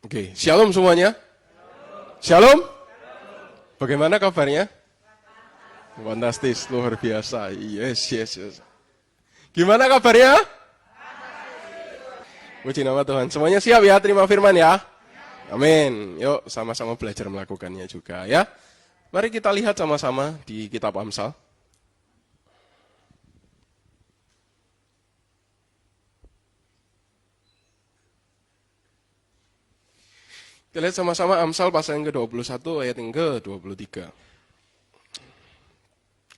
Oke, shalom semuanya. Shalom. Bagaimana kabarnya? Fantastis, luar biasa. Yes. Gimana kabarnya? Puji nama Tuhan. Semuanya siap ya terima firman ya? Amin. Yuk sama-sama belajar melakukannya juga ya. Mari kita lihat sama-sama di kitab Amsal. Kita lihat sama-sama Amsal pasal yang ke-21 ayat yang ke-23.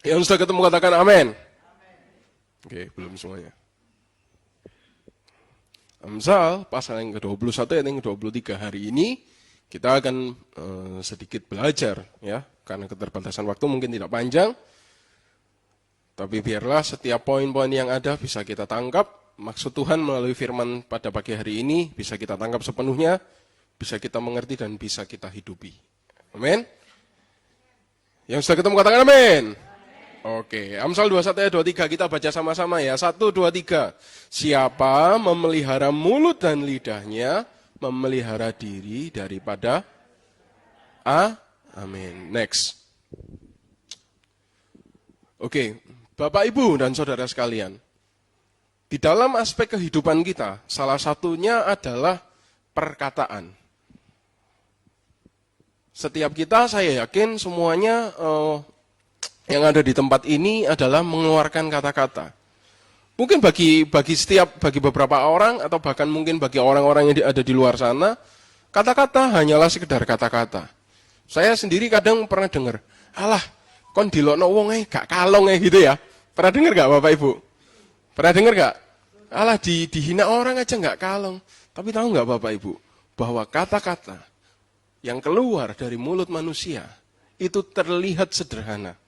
Yang sudah ketemu katakan amin. Oke, belum semuanya. Amsal pasal yang ke-21 ayat yang ke-23. Hari ini kita akan sedikit belajar ya, karena keterbatasan waktu mungkin tidak panjang. Tapi biarlah setiap poin-poin yang ada bisa kita tangkap. Maksud Tuhan melalui firman pada pagi hari ini bisa kita tangkap sepenuhnya, bisa kita mengerti dan bisa kita hidupi. Amin. Yang sudah ketemu katakan amin. Oke, Amsal 21 ayat 23 kita baca sama-sama ya. 1, 2, 3. Siapa memelihara mulut dan lidahnya, memelihara diri daripada amin. Next. Oke, Bapak, Ibu, dan saudara sekalian. Di dalam aspek kehidupan kita, salah satunya adalah perkataan. Setiap kita, saya yakin semuanya yang ada di tempat ini adalah mengeluarkan kata-kata. Mungkin bagi beberapa orang atau bahkan mungkin bagi orang-orang yang ada di luar sana, kata-kata hanyalah sekedar kata-kata. Saya sendiri kadang pernah dengar, alah, kon dilokno wong gak kalong gitu ya. Pernah dengar gak Bapak Ibu? Pernah dengar gak? Alah dihina orang aja gak kalong. Tapi tahu gak Bapak Ibu, bahwa kata-kata yang keluar dari mulut manusia itu terlihat sederhana.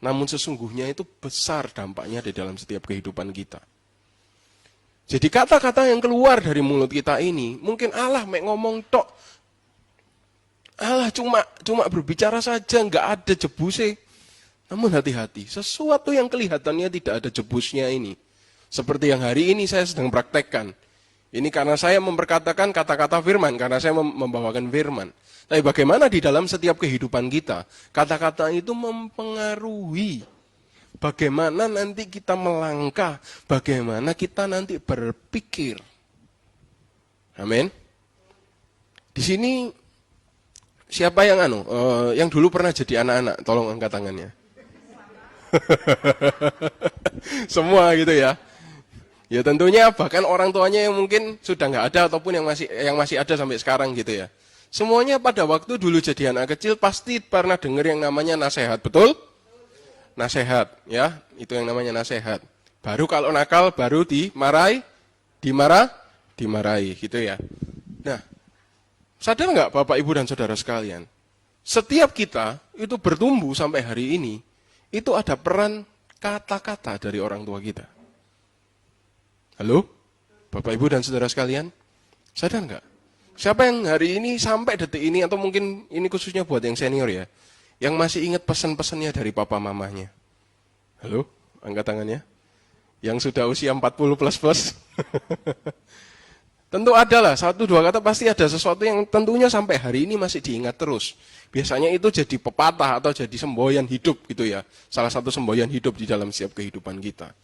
Namun sesungguhnya itu besar dampaknya di dalam setiap kehidupan kita. Jadi kata-kata yang keluar dari mulut kita ini, mungkin Allah mek ngomong tok. Allah cuma berbicara saja, nggak ada jebusnya. Namun hati-hati, sesuatu yang kelihatannya tidak ada jebusnya ini. Seperti yang hari ini saya sedang praktekkan. Ini karena saya memperkatakan kata-kata firman, karena saya membawakan firman. Tapi bagaimana di dalam setiap kehidupan kita, kata-kata itu mempengaruhi bagaimana nanti kita melangkah, bagaimana kita nanti berpikir. Amin. Di sini siapa yang dulu pernah jadi anak-anak? Tolong angkat tangannya. Semua gitu ya. Ya tentunya bahkan orang tuanya yang mungkin sudah nggak ada ataupun yang masih ada sampai sekarang gitu ya. Semuanya pada waktu dulu jadi anak kecil pasti pernah dengar yang namanya nasihat, betul? Nasihat, ya, itu yang namanya nasihat. Baru kalau nakal baru dimarahi, gitu ya. Nah, sadar nggak Bapak, Ibu, dan saudara sekalian? Setiap kita itu bertumbuh sampai hari ini, itu ada peran kata-kata dari orang tua kita. Halo? Bapak, Ibu, dan saudara sekalian? Sadar nggak? Siapa yang hari ini sampai detik ini, atau mungkin ini khususnya buat yang senior ya, yang masih ingat pesan-pesannya dari papa mamanya? Halo? Angkat tangannya. Yang sudah usia 40 plus. Tentu ada lah, 1-2 kata pasti ada sesuatu yang tentunya sampai hari ini masih diingat terus. Biasanya itu jadi pepatah atau jadi semboyan hidup gitu ya. Salah satu semboyan hidup di dalam setiap kehidupan kita.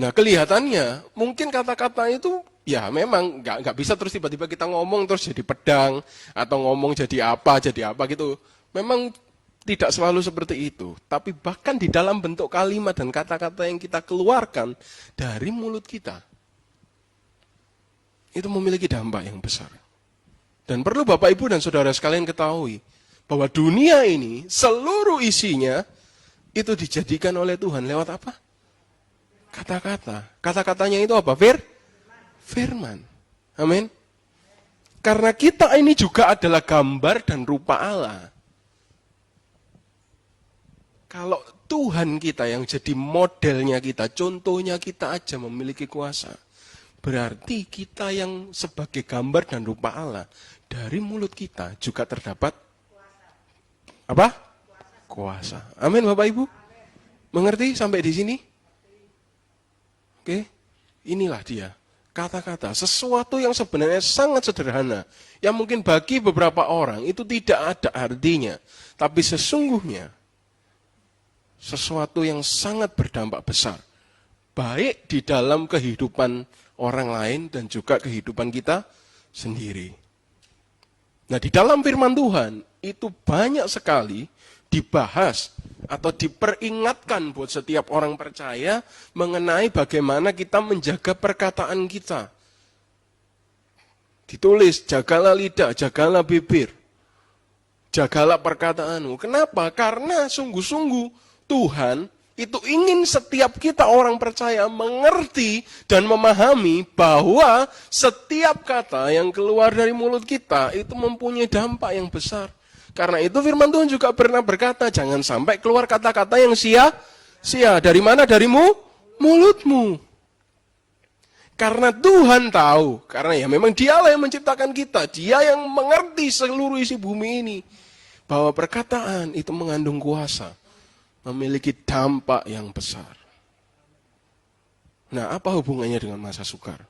Nah kelihatannya mungkin kata-kata itu ya memang nggak bisa terus tiba-tiba kita ngomong terus jadi pedang atau ngomong jadi apa gitu. Memang tidak selalu seperti itu. Tapi bahkan di dalam bentuk kalimat dan kata-kata yang kita keluarkan dari mulut kita, itu memiliki dampak yang besar. Dan perlu Bapak, Ibu, dan saudara sekalian ketahui bahwa dunia ini seluruh isinya itu dijadikan oleh Tuhan lewat apa? Kata-kata. Kata-katanya itu apa? Firman. Amin. Karena kita ini juga adalah gambar dan rupa Allah. Kalau Tuhan kita yang jadi modelnya kita, contohnya kita aja memiliki kuasa. Berarti kita yang sebagai gambar dan rupa Allah, dari mulut kita juga terdapat apa? Kuasa. Amin Bapak Ibu. Mengerti sampai di sini? Oke, inilah dia. Kata-kata, sesuatu yang sebenarnya sangat sederhana, yang mungkin bagi beberapa orang itu tidak ada artinya, tapi sesungguhnya sesuatu yang sangat berdampak besar, baik di dalam kehidupan orang lain dan juga kehidupan kita sendiri. Nah, di dalam firman Tuhan itu banyak sekali dibahas atau diperingatkan buat setiap orang percaya mengenai bagaimana kita menjaga perkataan kita. Ditulis, jagalah lidah, jagalah bibir, jagalah perkataanmu. Kenapa? Karena sungguh-sungguh Tuhan itu ingin setiap kita orang percaya mengerti dan memahami bahwa setiap kata yang keluar dari mulut kita itu mempunyai dampak yang besar. Karena itu firman Tuhan juga pernah berkata, jangan sampai keluar kata-kata yang sia-sia. Dari mana? Dari mulutmu. Karena Tuhan tahu, karena ya memang dialah yang menciptakan kita, dia yang mengerti seluruh isi bumi ini, bahwa perkataan itu mengandung kuasa, memiliki dampak yang besar. Nah, apa hubungannya dengan masa sukar?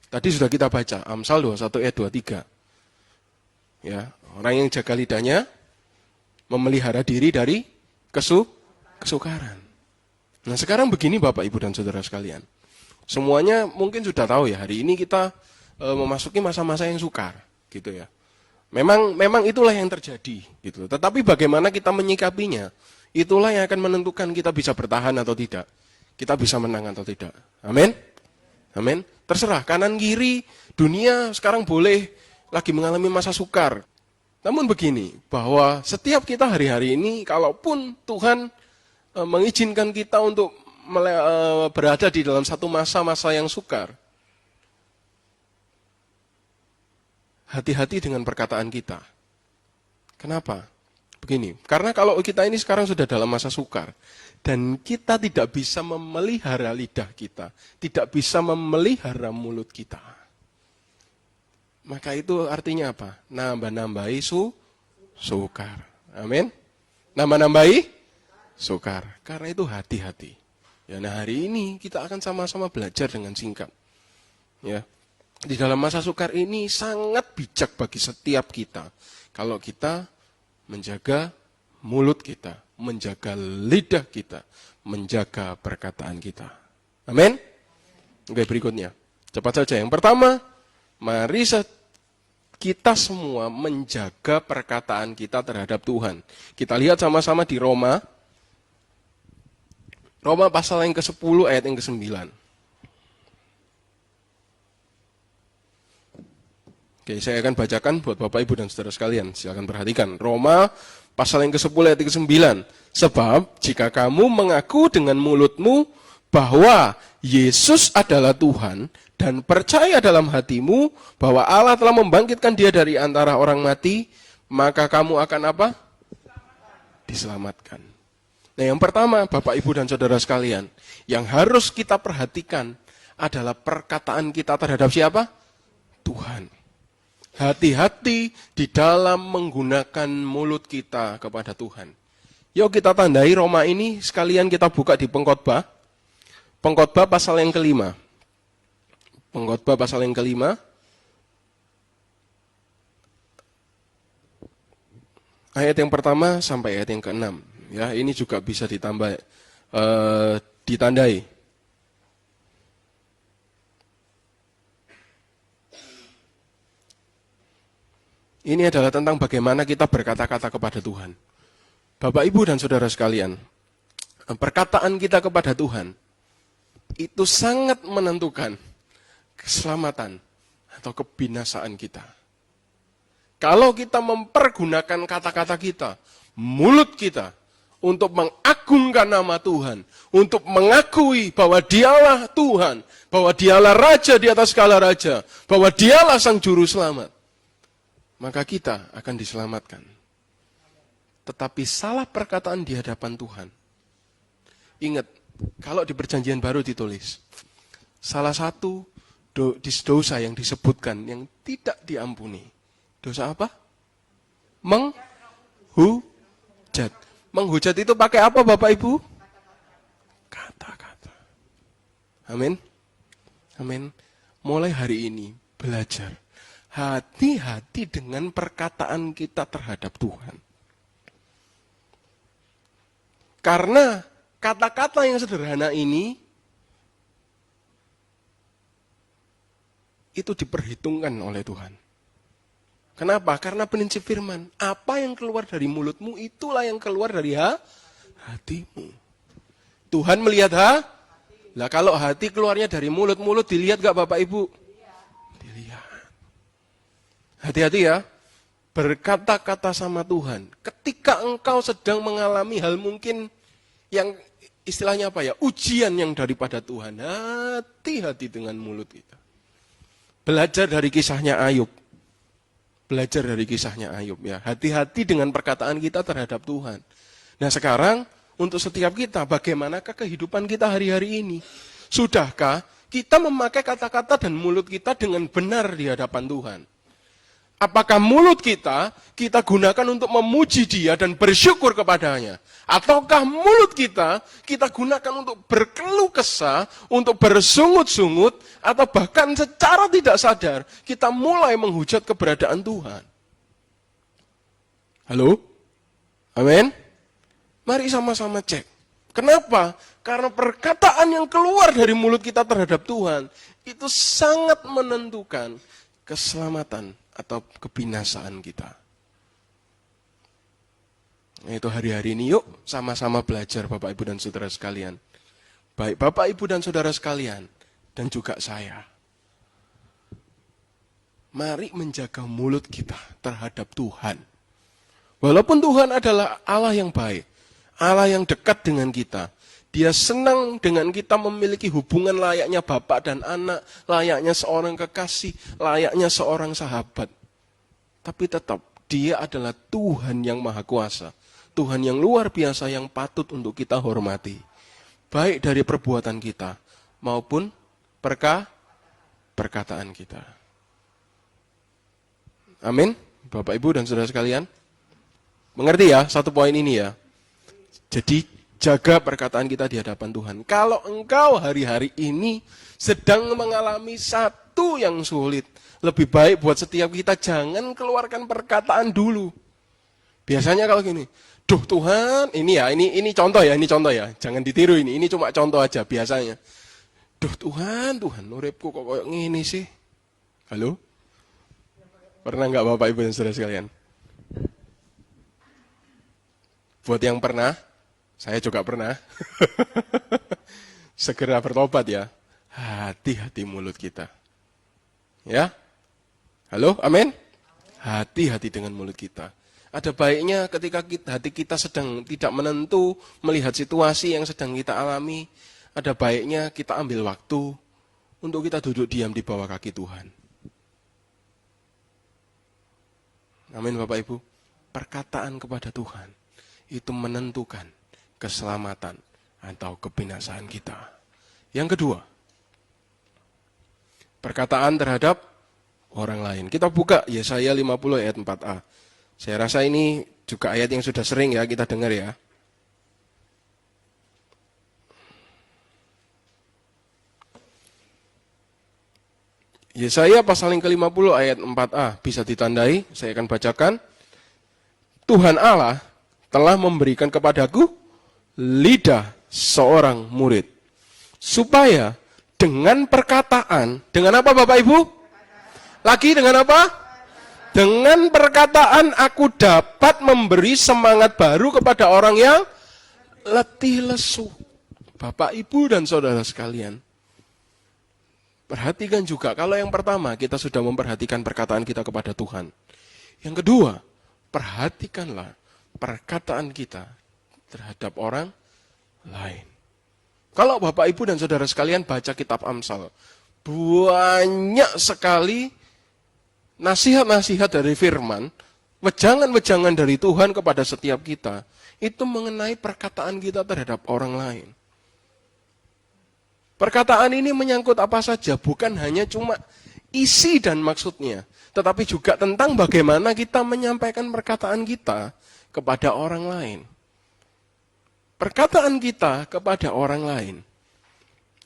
Tadi sudah kita baca, Amsal 21 ayat 23. Ya, orang yang jaga lidahnya memelihara diri dari kesukaran. Nah, sekarang begini Bapak, Ibu, dan Saudara sekalian. Semuanya mungkin sudah tahu ya, hari ini kita memasuki masa-masa yang sukar, gitu ya. Memang itulah yang terjadi, gitu. Tetapi bagaimana kita menyikapinya, itulah yang akan menentukan kita bisa bertahan atau tidak. Kita bisa menang atau tidak. Amin. Amin. Terserah kanan kiri, dunia sekarang boleh lagi mengalami masa sukar. Namun begini, bahwa setiap kita hari-hari ini, kalaupun Tuhan mengizinkan kita untuk berada di dalam satu masa-masa yang sukar, hati-hati dengan perkataan kita. Kenapa? Begini, karena kalau kita ini sekarang sudah dalam masa sukar, dan kita tidak bisa memelihara lidah kita, tidak bisa memelihara mulut kita, maka itu artinya apa? Nambah-nambahi sukar. Amin. Nambah-nambahi sukar. Karena itu hati-hati. Ya, nah hari ini kita akan sama-sama belajar dengan singkat. Ya, di dalam masa sukar ini sangat bijak bagi setiap kita. Kalau kita menjaga mulut kita, menjaga lidah kita, menjaga perkataan kita. Amin. Oke, berikutnya. Cepat saja. Yang pertama, mari kita semua menjaga perkataan kita terhadap Tuhan. Kita lihat sama-sama di Roma pasal yang ke-10 ayat yang ke-9. Oke, saya akan bacakan buat Bapak, Ibu, dan Saudara sekalian. Silakan perhatikan. Roma pasal yang ke-10 ayat yang ke-9. Sebab jika kamu mengaku dengan mulutmu bahwa Yesus adalah Tuhan, dan percaya dalam hatimu bahwa Allah telah membangkitkan dia dari antara orang mati, maka kamu akan apa? Diselamatkan. Nah, yang pertama, Bapak, Ibu, dan Saudara sekalian, yang harus kita perhatikan adalah perkataan kita terhadap siapa? Tuhan. Hati-hati di dalam menggunakan mulut kita kepada Tuhan. Yuk kita tandai Roma ini, sekalian kita buka di Pengkhotbah. Pengkhotbah pasal yang ke-5. Pengkhotbah pasal yang ke-5, ayat yang pertama sampai ayat yang ke-6. Ya, ini juga bisa ditandai. Ini adalah tentang bagaimana kita berkata-kata kepada Tuhan. Bapak, Ibu, dan Saudara sekalian, perkataan kita kepada Tuhan itu sangat menentukan keselamatan atau kebinasaan kita. Kalau kita mempergunakan kata-kata kita, mulut kita, untuk mengagungkan nama Tuhan, untuk mengakui bahwa dialah Tuhan, bahwa dialah Raja di atas segala Raja, bahwa dialah Sang Juru Selamat, maka kita akan diselamatkan. Tetapi salah perkataan di hadapan Tuhan. Ingat, kalau di Perjanjian Baru ditulis, salah satu dosa yang disebutkan yang tidak diampuni. Dosa apa? Menghujat. Menghujat itu pakai apa Bapak Ibu? Kata-kata. Amin. Amin. mulai hari ini belajar hati-hati dengan perkataan kita terhadap Tuhan. Karena kata-kata yang sederhana ini itu diperhitungkan oleh Tuhan. Kenapa? Karena prinsip firman, apa yang keluar dari mulutmu itulah yang keluar dari hatimu. Tuhan melihat Lah kalau hati keluarnya dari mulut dilihat gak Bapak Ibu? Dilihat. Hati-hati ya. Berkata-kata sama Tuhan. Ketika engkau sedang mengalami hal mungkin yang istilahnya apa ya? Ujian yang daripada Tuhan. Hati-hati dengan mulut kita. Belajar dari kisahnya Ayub. Belajar dari kisahnya Ayub ya. Hati-hati dengan perkataan kita terhadap Tuhan. Nah sekarang untuk setiap kita, bagaimanakah kehidupan kita hari-hari ini? Sudahkah kita memakai kata-kata dan mulut kita dengan benar di hadapan Tuhan? Apakah mulut kita gunakan untuk memuji Dia dan bersyukur kepadanya? Ataukah mulut kita gunakan untuk berkeluh kesah, untuk bersungut-sungut, atau bahkan secara tidak sadar, kita mulai menghujat keberadaan Tuhan? Halo? Amin? Mari sama-sama cek. Kenapa? Karena perkataan yang keluar dari mulut kita terhadap Tuhan, itu sangat menentukan keselamatan atau kebinasaan kita. Itu hari-hari ini yuk sama-sama belajar Bapak Ibu dan Saudara sekalian. Baik Bapak Ibu dan Saudara sekalian dan juga saya. Mari menjaga mulut kita terhadap Tuhan. Walaupun Tuhan adalah Allah yang baik, Allah yang dekat dengan kita. Dia senang dengan kita memiliki hubungan layaknya bapak dan anak, layaknya seorang kekasih, layaknya seorang sahabat. Tapi tetap, Dia adalah Tuhan yang Maha Kuasa. Tuhan yang luar biasa yang patut untuk kita hormati. Baik dari perbuatan kita, maupun perkataan kita. Amin. Bapak, Ibu, dan Saudara sekalian. Mengerti ya, satu poin ini ya. Jadi, jaga perkataan kita di hadapan Tuhan. Kalau engkau hari-hari ini sedang mengalami satu yang sulit, lebih baik buat setiap kita jangan keluarkan perkataan dulu. Biasanya kalau gini, duh Tuhan, ini contoh ya, jangan ditiru ini cuma contoh aja biasanya. Duh Tuhan, uripku kok kayak gini sih. Halo? Pernah nggak Bapak Ibu dan Saudara sekalian? Buat yang pernah, saya juga pernah. Segera bertobat ya. Hati-hati mulut kita. Ya? Halo, amin? Hati-hati dengan mulut kita. Ada baiknya ketika hati kita sedang tidak menentu, melihat situasi yang sedang kita alami, ada baiknya kita ambil waktu untuk kita duduk diam di bawah kaki Tuhan. Amin Bapak Ibu. Perkataan kepada Tuhan itu menentukan keselamatan atau kebinasaan kita. Yang kedua, perkataan terhadap orang lain. Kita buka Yesaya 50 ayat 4a. Saya rasa ini juga ayat yang sudah sering ya kita dengar ya. Yesaya pasal yang ke-50 ayat 4a bisa ditandai, saya akan bacakan. Tuhan Allah telah memberikan kepadaku lidah seorang murid. Supaya dengan perkataan, dengan apa Bapak Ibu? Lagi dengan apa? Dengan perkataan aku dapat memberi semangat baru kepada orang yang letih lesu. Bapak Ibu dan Saudara sekalian. Perhatikan juga, kalau yang pertama kita sudah memperhatikan perkataan kita kepada Tuhan. Yang kedua, perhatikanlah perkataan kita terhadap orang lain. Kalau Bapak Ibu dan Saudara sekalian baca kitab Amsal, banyak sekali nasihat-nasihat dari firman, wejangan-wejangan dari Tuhan kepada setiap kita, itu mengenai perkataan kita terhadap orang lain. Perkataan ini menyangkut apa saja, bukan hanya cuma isi dan maksudnya, tetapi juga tentang bagaimana kita menyampaikan perkataan kita kepada orang lain. Perkataan kita kepada orang lain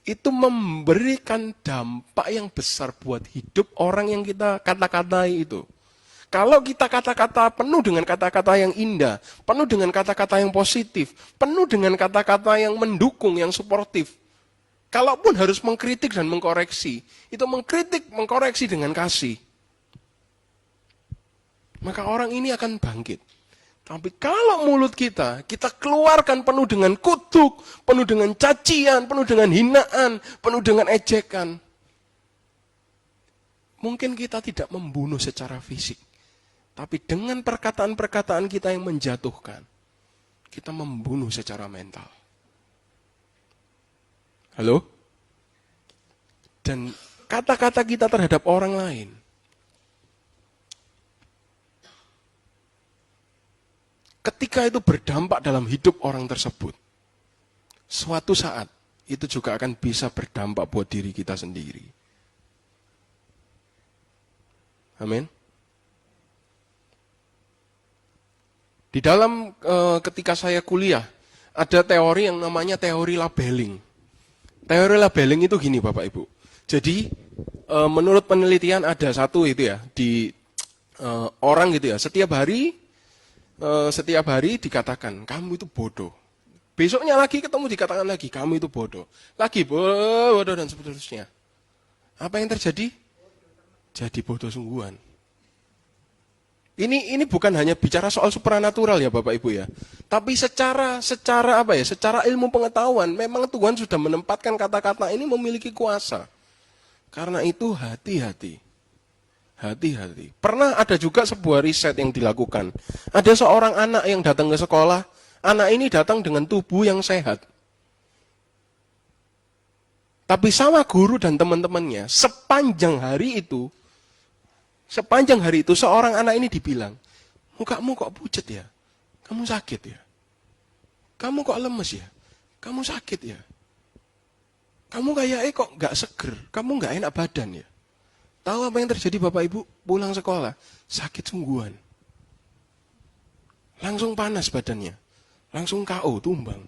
itu memberikan dampak yang besar buat hidup orang yang kita kata-katai itu. Kalau kita kata-kata penuh dengan kata-kata yang indah, penuh dengan kata-kata yang positif, penuh dengan kata-kata yang mendukung, yang suportif. Kalaupun harus mengkritik dan mengkoreksi, itu mengkritik, mengkoreksi dengan kasih. Maka orang ini akan bangkit. Tapi kalau mulut kita keluarkan penuh dengan kutuk, penuh dengan cacian, penuh dengan hinaan, penuh dengan ejekan. Mungkin kita tidak membunuh secara fisik. Tapi dengan perkataan-perkataan kita yang menjatuhkan, kita membunuh secara mental. Halo? Dan kata-kata kita terhadap orang lain, ketika itu berdampak dalam hidup orang tersebut, suatu saat itu juga akan bisa berdampak buat diri kita sendiri. Amin. Di dalam ketika saya kuliah, ada teori yang namanya teori labeling. Teori labeling itu gini Bapak Ibu. Jadi menurut penelitian ada satu itu ya, di orang gitu ya, setiap hari dikatakan, kamu itu bodoh. Besoknya lagi ketemu dikatakan lagi, kamu itu bodoh. Lagi bodoh dan seterusnya. Apa yang terjadi? Jadi bodoh sungguhan. Ini bukan hanya bicara soal supranatural ya Bapak Ibu ya. Tapi secara apa ya? Secara ilmu pengetahuan memang Tuhan sudah menempatkan kata-kata ini memiliki kuasa. Karena itu hati-hati. Hati-hati. Pernah ada juga sebuah riset yang dilakukan. Ada seorang anak yang datang ke sekolah. Anak ini datang dengan tubuh yang sehat. Tapi sama guru dan teman-temannya, sepanjang hari itu seorang anak ini dibilang, mukamu kok pucat ya? Kamu sakit ya? Kamu kok lemes ya? Kamu sakit ya? Kamu kayaknya kok gak seger? Kamu gak enak badan ya? Tahu apa yang terjadi Bapak Ibu? Pulang sekolah, sakit sungguhan. Langsung panas badannya. Langsung KO, tumbang.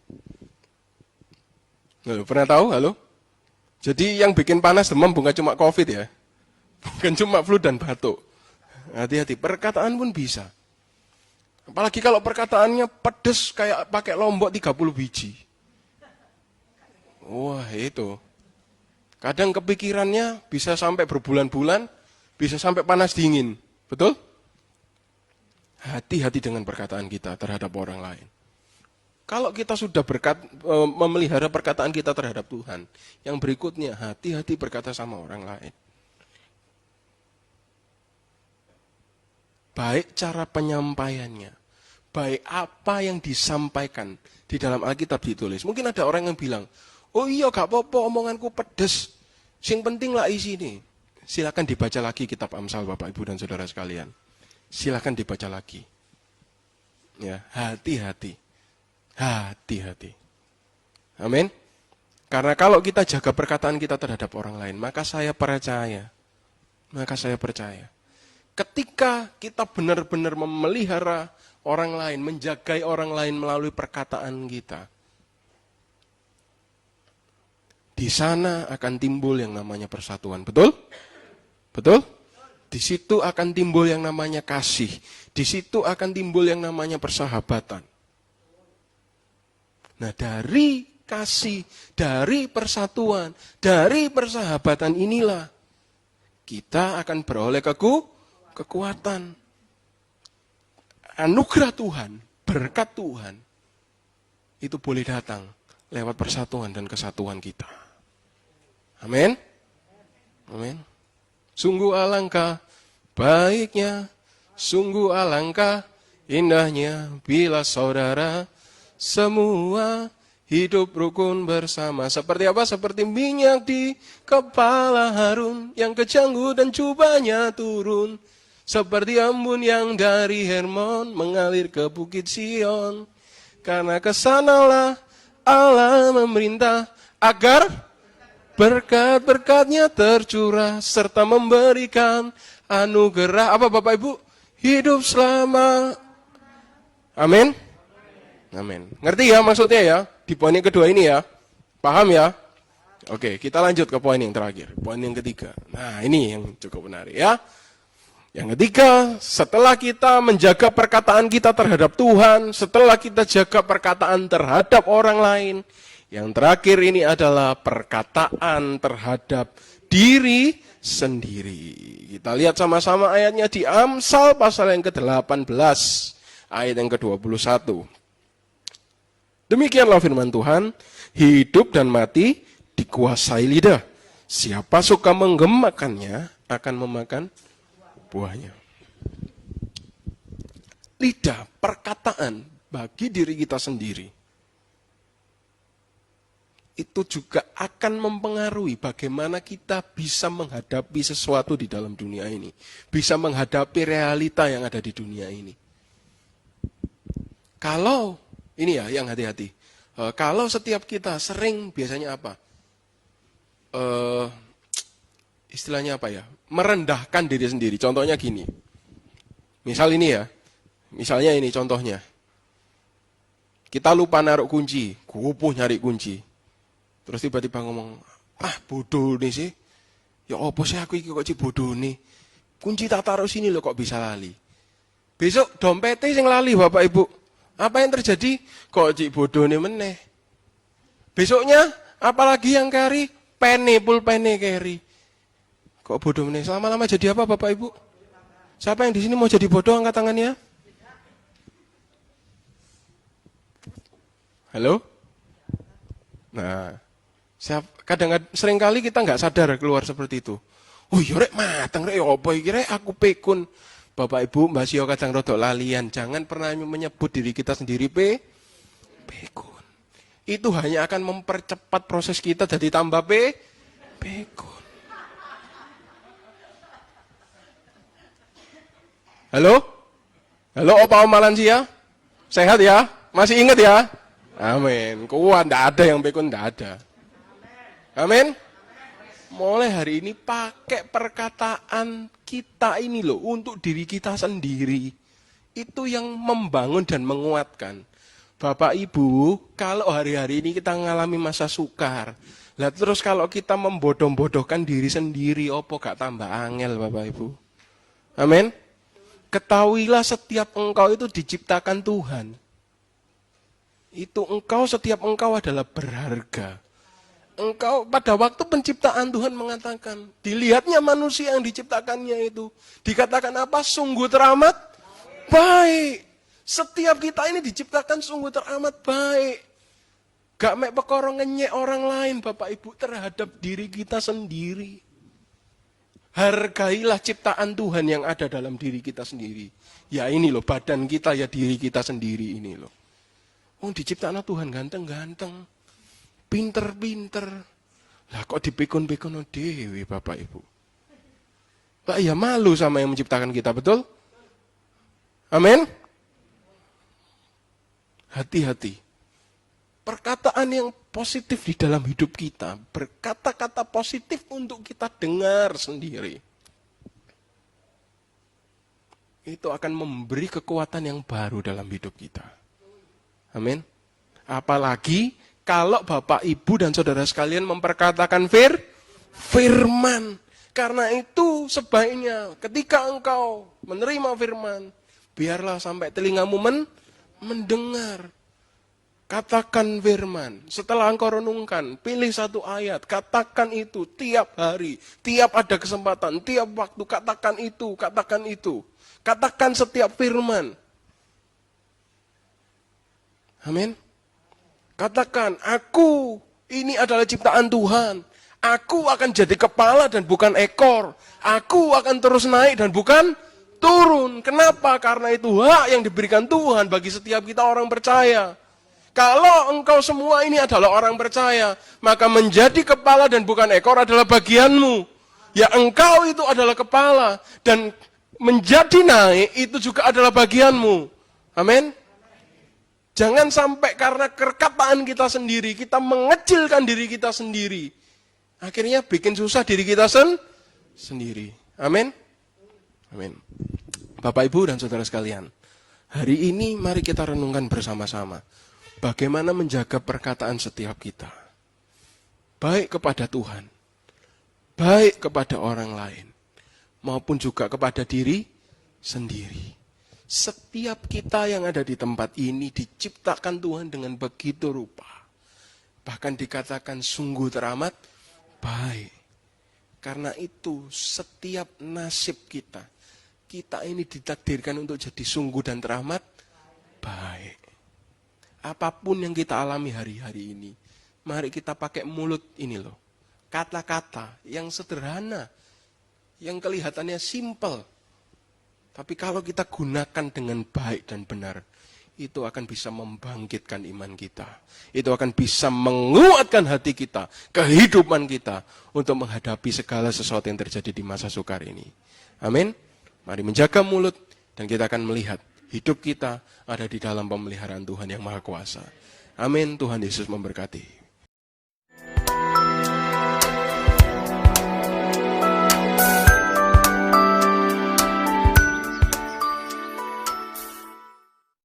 Halo, pernah tahu? Halo? Jadi yang bikin panas demam bukan cuma COVID ya? Bukan cuma flu dan batuk. Hati-hati, perkataan pun bisa. Apalagi kalau perkataannya pedes kayak pakai lombok 30 biji. Wah itu. Kadang kepikirannya bisa sampai berbulan-bulan, bisa sampai panas dingin. Betul? Hati-hati dengan perkataan kita terhadap orang lain. Kalau kita sudah memelihara perkataan kita terhadap Tuhan, yang berikutnya hati-hati berkata sama orang lain. Baik cara penyampaiannya, baik apa yang disampaikan di dalam Alkitab ditulis. Mungkin ada orang yang bilang, oh iya gak apa-apa omonganku pedes, yang penting lah isi ini. Silakan dibaca lagi kitab Amsal Bapak Ibu dan Saudara sekalian. Silakan dibaca lagi. Ya, hati-hati. Hati-hati. Amin. Karena kalau kita jaga perkataan kita terhadap orang lain, maka saya percaya. Ketika kita benar-benar memelihara orang lain, menjagai orang lain melalui perkataan kita, di sana akan timbul yang namanya persatuan. Betul? Betul? Di situ akan timbul yang namanya kasih. Di situ akan timbul yang namanya persahabatan. Nah, dari kasih, dari persatuan, dari persahabatan inilah kita akan beroleh kekuatan. Anugerah Tuhan, berkat Tuhan, itu boleh datang lewat persatuan dan kesatuan kita. Amin. Amin. Sungguh alangkah baiknya, sungguh alangkah indahnya bila saudara semua hidup rukun bersama. Seperti apa? Seperti minyak di kepala Harun yang kejanggut dan jubahnya turun. Seperti embun yang dari Hermon mengalir ke Bukit Sion. Karena kesanalah Allah memerintah agar berkat-berkatnya tercurah serta memberikan anugerah. Apa Bapak Ibu? Hidup selama. Amin. Amin. Ngerti ya maksudnya ya? Di poin yang kedua ini ya. Paham ya? Oke, kita lanjut ke poin yang terakhir. Poin yang ketiga. Nah, ini yang cukup menarik ya. Yang ketiga, setelah kita menjaga perkataan kita terhadap Tuhan, setelah kita jaga perkataan terhadap orang lain, yang terakhir ini adalah perkataan terhadap diri sendiri. Kita lihat sama-sama ayatnya di Amsal pasal yang ke-18, ayat yang ke-21. Demikianlah firman Tuhan, hidup dan mati dikuasai lidah. Siapa suka menggemakannya akan memakan buahnya. Lidah, perkataan bagi diri kita sendiri, itu juga akan mempengaruhi bagaimana kita bisa menghadapi sesuatu di dalam dunia ini. Bisa menghadapi realita yang ada di dunia ini. Kalau, ini ya yang hati-hati. Kalau setiap kita sering biasanya apa? Istilahnya apa ya? Merendahkan diri sendiri. Contohnya gini. Misal ini ya. Misalnya ini contohnya. Kita lupa naruh kunci. Gupuh nyari kunci. Terus tiba-tiba ngomong, bodoh nih sih. Ya apa sih aku iki kok bodoh nih. Kunci tak taruh sini loh kok bisa lali. Besok dompetnya sing lali Bapak Ibu. Apa yang terjadi? Kok bodoh nih meneh. Besoknya apalagi yang carry? Pulpene carry. Kok bodoh meneh? Lama-lama jadi apa Bapak Ibu? Siapa yang di sini mau jadi bodoh angkat tangannya? Halo? Nah, kadang-kadang seringkali kita nggak sadar keluar seperti itu. Oh iya rek mateng rek apa iki rek aku pekun. Bapak Ibu Mbak Sio kadang rodok lalian. Jangan pernah menyebut diri kita sendiri pekun. Itu hanya akan mempercepat proses kita jadi tambah pekun. Halo? Halo Opa Om Malansia? Sehat ya? Masih ingat ya? Amin. Kuat, enggak ada yang pekun, enggak ada. Amin. Mulai hari ini pakai perkataan kita ini loh untuk diri kita sendiri. Itu yang membangun dan menguatkan. Bapak Ibu, kalau hari-hari ini kita mengalami masa sukar, lah terus kalau kita membodoh-bodohkan diri sendiri, opo gak tambah angel Bapak Ibu. Amin. Ketahuilah setiap engkau itu diciptakan Tuhan. Itu setiap engkau adalah berharga. Engkau pada waktu penciptaan Tuhan mengatakan, dilihatnya manusia yang diciptakannya itu, dikatakan apa? Sungguh teramat baik. Setiap kita ini diciptakan sungguh teramat baik. Gak mek perkara ngenyek orang lain Bapak Ibu terhadap diri kita sendiri. Hargailah ciptaan Tuhan yang ada dalam diri kita sendiri. Ya ini loh badan kita ya diri kita sendiri ini loh. Oh diciptakan Tuhan ganteng-ganteng. Pinter-pinter. Lah kok dipikun-pikun dewe Bapak Ibu. Lah ya malu sama yang menciptakan kita, betul? Amin. Hati-hati. Perkataan yang positif di dalam hidup kita. Berkata-kata positif untuk kita dengar sendiri. Itu akan memberi kekuatan yang baru dalam hidup kita. Amin. Apalagi kalau Bapak, Ibu, dan saudara sekalian memperkatakan firman. Karena itu sebaiknya ketika engkau menerima firman, biarlah sampai telingamu mendengar. Katakan firman. Setelah engkau renungkan, pilih satu ayat. Katakan itu tiap hari. Tiap ada kesempatan, tiap waktu. Katakan itu, katakan itu. Katakan setiap firman. Amin. Katakan, aku ini adalah ciptaan Tuhan. Aku akan jadi kepala dan bukan ekor. Aku akan terus naik dan bukan turun. Kenapa? Karena itu hak yang diberikan Tuhan bagi setiap kita orang percaya. Kalau engkau semua ini adalah orang percaya, maka menjadi kepala dan bukan ekor adalah bagianmu. Ya engkau itu adalah kepala dan menjadi naik itu juga adalah bagianmu. Amin. Jangan sampai karena perkataan kita sendiri, kita mengecilkan diri kita sendiri. Akhirnya bikin susah diri kita sendiri. Amin. Amin. Bapak, Ibu, dan saudara sekalian, hari ini mari kita renungkan bersama-sama. Bagaimana menjaga perkataan setiap kita. baik kepada Tuhan, baik kepada orang lain, maupun juga kepada diri sendiri. Setiap kita yang ada di tempat ini diciptakan Tuhan dengan begitu rupa. Bahkan dikatakan sungguh teramat baik. Karena itu setiap nasib kita ini ditakdirkan untuk jadi sungguh dan teramat baik. Apapun yang kita alami hari-hari ini, mari kita pakai mulut ini loh. Kata-kata yang sederhana, yang kelihatannya simpel. Tapi kalau kita gunakan dengan baik dan benar, itu akan bisa membangkitkan iman kita. Itu akan bisa menguatkan hati kita, kehidupan kita, untuk menghadapi segala sesuatu yang terjadi di masa sukar ini. Amin. Mari menjaga mulut, dan kita akan melihat hidup kita ada di dalam pemeliharaan Tuhan yang Maha Kuasa. Amin. Tuhan Yesus memberkati.